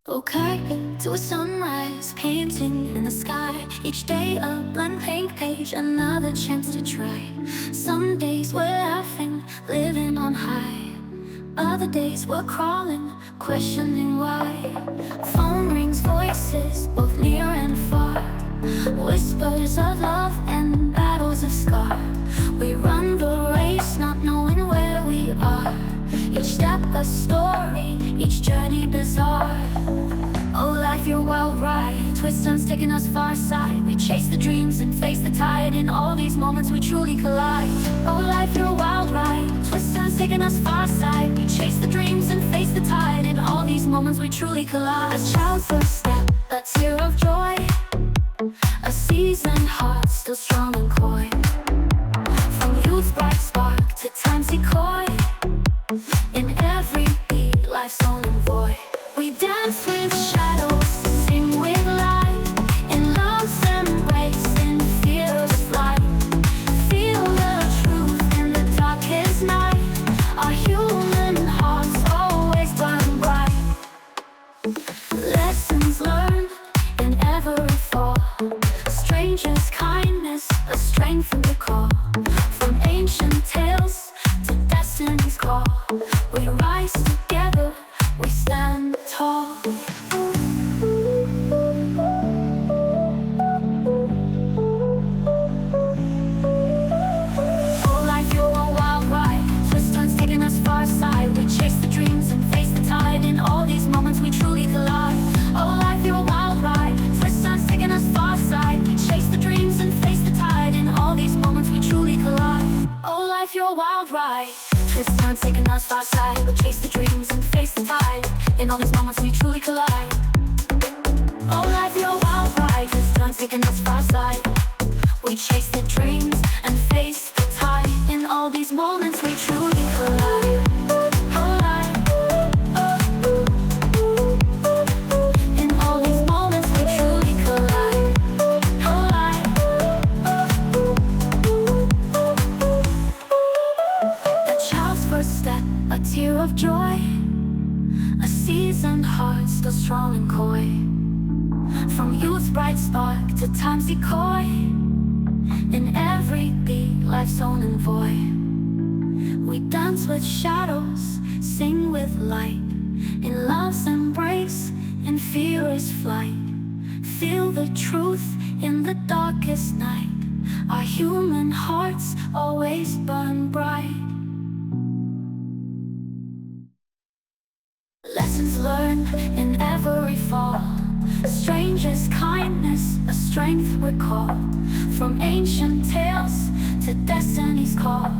Okay, to a sunrise, painting in the sky. Each day a blank paint page, another chance to try. Some days we're laughing, living on high. Other days we're crawling, questioning why. Phone rings, voices, both near and far. Whispers of love and battles of scar. We run the race, not knowing where we are. Each step a story, each journey bizarre. Oh life, your wild ride, twists turns taking us far side. We chase the dreams and face the tide. In all these moments we truly collide. Oh life, your wild ride, twists turns taking us far side. We chase the dreams and face the tide. In all these moments we truly collide. A child's first step, a tear of joy. A seasoned heart, still strong and coy. From youth's bright spark to time's decoy. In every beat, life's own void. We dance with shadows, sing with light. In love's embrace, in fear's flight. Feel the truth in the darkest night. Our human hearts always burn bright. Lessons learned in every fall. Strangers' kindness, a strength from the call. From ancient tales to destiny's call. We rise together, we stand tall. Oh life, you're a wild ride, twists turns taking us far side. We chase the dreams and face the tide. In all these moments we truly collide. Oh life, you're a wild ride, twists turns taking us far side. We chase the dreams and face the tide. In all these moments we truly collide. Oh life, you're a wild ride, twists turns taking us far side. We chase the dreams and face the tide. In all these moments we truly collide. Oh life, you're a wild ride, twists turns taking us far side. We chase the dreams and face the tide. In all these moments we truly collide. Oh life, in all these moments we truly collide. Oh life, a child's first step, a tear of joy. A seasoned heart, still strong and coy. From youth's bright spark to time's decoy. In every beat, life's own envoy. We dance with shadows, sing with light. In love's embrace, in fear's flight. Feel the truth in the darkest night. Our human hearts always burn bright. Lessons learned in every fall. Strangers' kindness, a strength we call. From ancient tales to destiny's call.